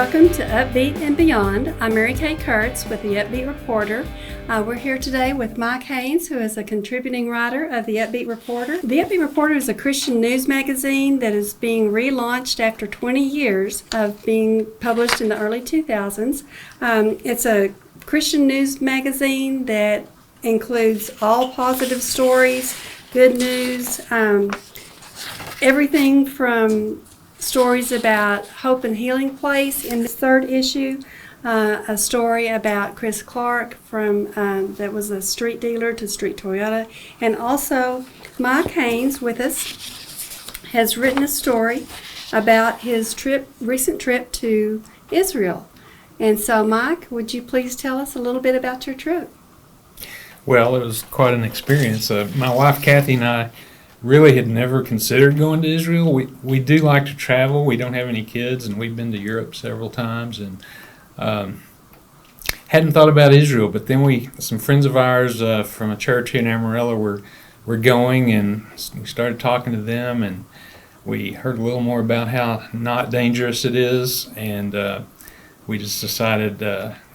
Welcome to Upbeat and Beyond. I'm Mary Kay Kuhrts with the Upbeat Reporter. We're here today with Mike Haynes, who is a contributing writer of the Upbeat Reporter. The Upbeat Reporter is a Christian news magazine that is being relaunched after 20 years of being published in the early 2000s. It's a Christian news magazine that includes all positive stories, good news, everything from stories about Hope and Healing Place in the third issue, a story about Chris Clark from that was a street dealer to Street Toyota, and also Mike Haynes with us has written a story about his recent trip to Israel. And so, Mike, would you please tell us a little bit about your trip? Well, it was quite an experience. My wife Kathy and I really had never considered going to Israel. We do like to travel. We don't have any kids, and we've been to Europe several times, and hadn't thought about Israel. But then some friends of ours from a church here in Amarillo were going, and we started talking to them, and we heard a little more about how not dangerous it is, and we just decided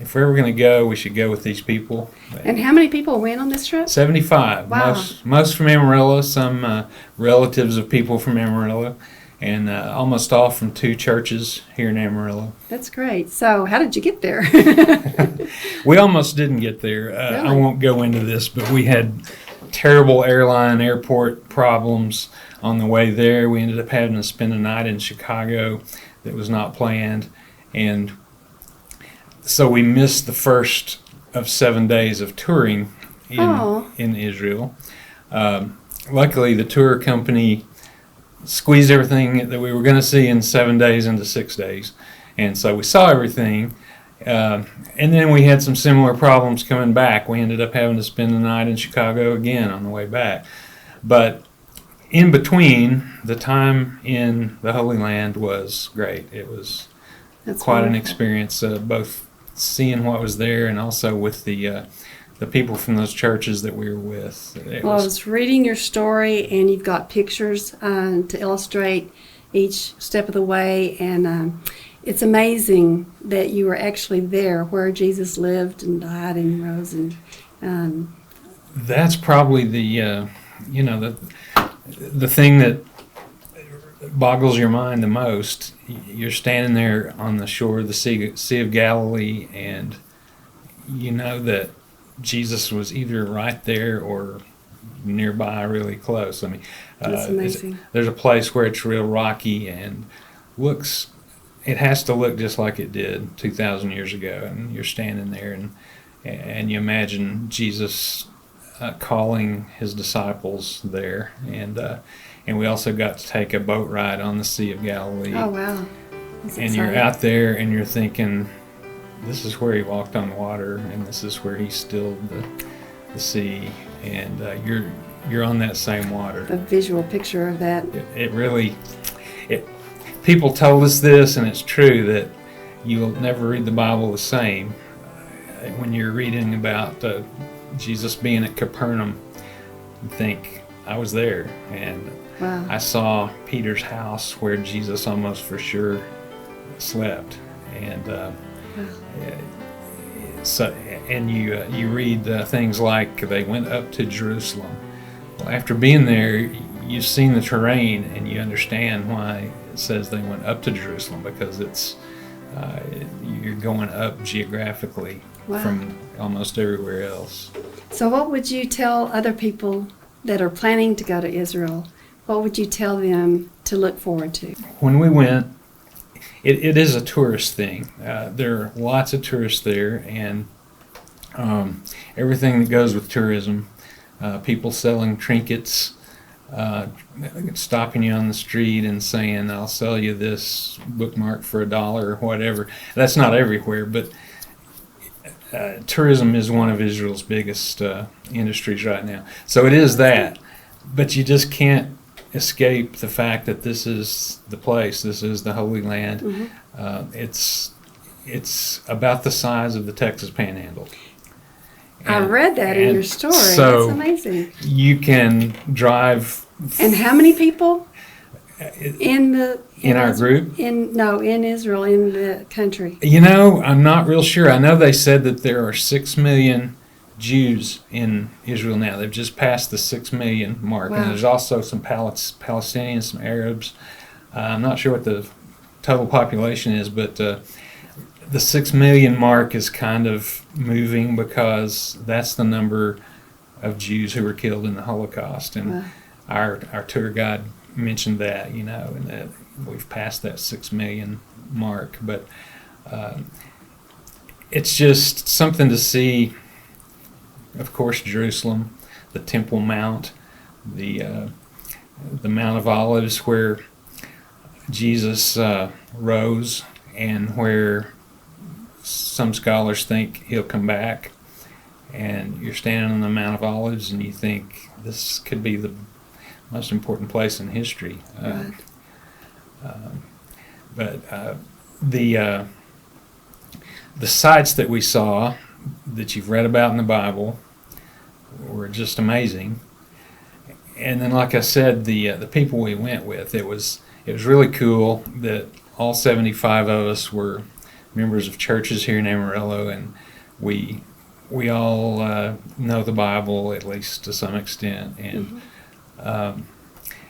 if we were going to go, we should go with these people. And how many people went on this trip? 75. Wow. Most from Amarillo, some relatives of people from Amarillo, and almost all from two churches here in Amarillo. That's great. So how did you get there? We almost didn't get there. Really? I won't go into this, but we had terrible airport problems on the way there. We ended up having to spend a night in Chicago that was not planned, and so we missed the first of 7 days of touring in Israel. Luckily, the tour company squeezed everything that we were going to see in 7 days into 6 days. And so we saw everything. And then we had some similar problems coming back. We ended up having to spend the night in Chicago again on the way back. But in between, the time in the Holy Land was great. It was quite an experience, both seeing what was there and also with the people from those churches that we were with. I was reading your story, and you've got pictures to illustrate each step of the way, and it's amazing that you were actually there where Jesus lived and died and rose. And that's probably the thing that boggles your mind the most. You're standing there on the shore of the Sea of Galilee, and you know that Jesus was either right there or nearby, really close. I mean, that's amazing. There's a place where it's real rocky and it has to look just like it did 2,000 years ago, and you're standing there and you imagine Jesus calling his disciples there, and we also got to take a boat ride on the Sea of Galilee. Oh, wow. That's and exciting. You're out there and you're thinking, this is where he walked on water, and this is where he stilled the sea, and you're on that same water. A visual picture of that. People told us this, and it's true, that you'll never read the Bible the same. When you're reading about Jesus being at Capernaum, you think, I was there, and wow. I saw Peter's house where Jesus almost for sure slept, and you read things like they went up to Jerusalem. Well, after being there, you've seen the terrain, and you understand why it says they went up to Jerusalem, because you're going up geographically. Wow. From almost everywhere else. So what would you tell other people that are planning to go to Israel? What would you tell them to look forward to? When we went, it is a tourist thing. There are lots of tourists there, and everything that goes with tourism, people selling trinkets, stopping you on the street and saying, I'll sell you this bookmark for $1 or whatever. That's not everywhere, but tourism is one of Israel's biggest industries right now. So it is that, but you just can't escape the fact that this is the place. This is the Holy Land. Mm-hmm. It's about the size of the Texas Panhandle. I read that in your story. So that's amazing. You can drive. And how many people? In the In our group? In Israel, in the country. I'm not real sure. I know they said that there are 6 million Jews in Israel now. They've just passed the 6 million mark. Wow. And there's also some Palestinians, some Arabs. I'm not sure what the total population is, but the 6 million mark is kind of moving because that's the number of Jews who were killed in the Holocaust. And Wow. our tour guide mentioned that, and that we've passed that 6 million mark. But it's just something to see. Of course, Jerusalem, the Temple Mount, the Mount of Olives, where Jesus rose, and where some scholars think he'll come back. And you're standing on the Mount of Olives, and you think this could be the most important place in history. Right. But the sights that we saw, that you've read about in the Bible, were just amazing. And then, like I said, the people we went with, it was really cool that all 75 of us were members of churches here in Amarillo, and we all know the Bible, at least to some extent. And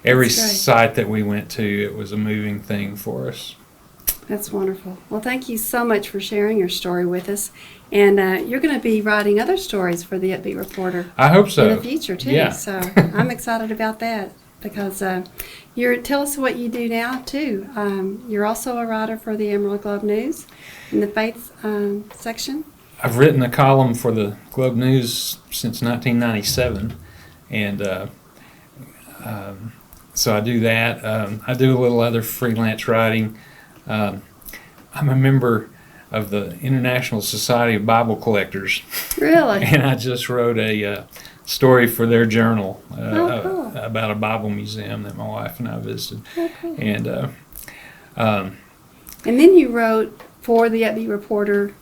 every That's great. site that we went to, it was a moving thing for us. That's wonderful. Well, thank you so much for sharing your story with us. And you're going to be writing other stories for the Upbeat Reporter I hope so. in the future, too. Yeah. So I'm excited about that because tell us what you do now, too. You're also a writer for the Amarillo Globe News in the faith section. I've written a column for the Globe News since 1997, and so I do that. I do a little other freelance writing. I'm a member of the International Society of Bible Collectors, Really? and I just wrote a story for their journal Cool. about a Bible museum that my wife and I visited. Cool. And And then you wrote for the Upbeat Reporter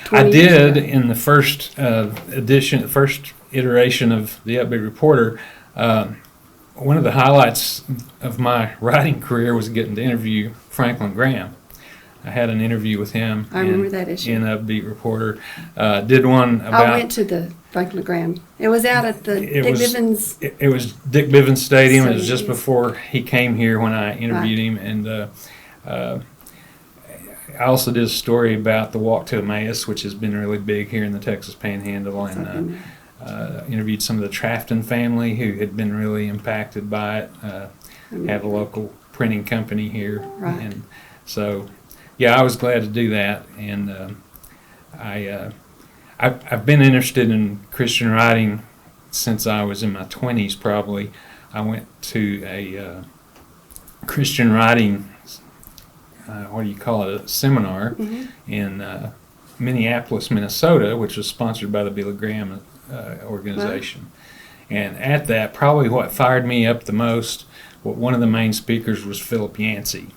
20 I years did ago. in the first edition, the first iteration of the Upbeat Reporter. One of the highlights of my writing career was getting to interview Franklin Graham. I had an interview with him. I remember that issue. In Upbeat Reporter. Did one about. I went to the Franklin Graham. It was out at the Dick Bivens. It was Dick Bivens Stadium. It was just Stadium. before he came here when I interviewed him, and I also did a story about the Walk to Emmaus, which has been really big here in the Texas Panhandle, and interviewed some of the Trafton family who had been really impacted by it. Have a local printing company here, Right. and so yeah, I was glad to do that, and I've been interested in Christian writing since I was in my 20s. Probably, I went to a Christian writing. What do you call it? A seminar in Minneapolis, Minnesota, which was sponsored by the Billy Graham organization. And at that, probably what fired me up the most, one of the main speakers was Philip Yancey,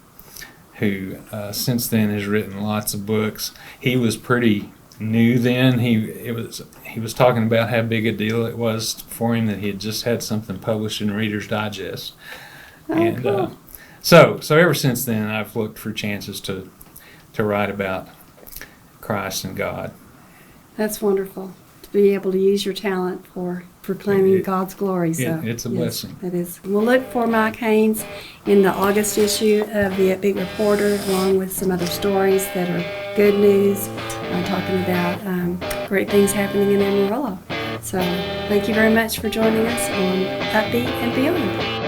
who since then has written lots of books. He was pretty new then. He was talking about how big a deal it was for him that he had just had something published in Reader's Digest. Cool. So ever since then, I've looked for chances to write about Christ and God. That's wonderful to be able to use your talent for proclaiming God's glory. So it's a blessing. It is. We'll look for Mike Haynes in the August issue of the Upbeat Reporter, along with some other stories that are good news, talking about great things happening in Amarillo. So thank you very much for joining us on Upbeat and Beyond.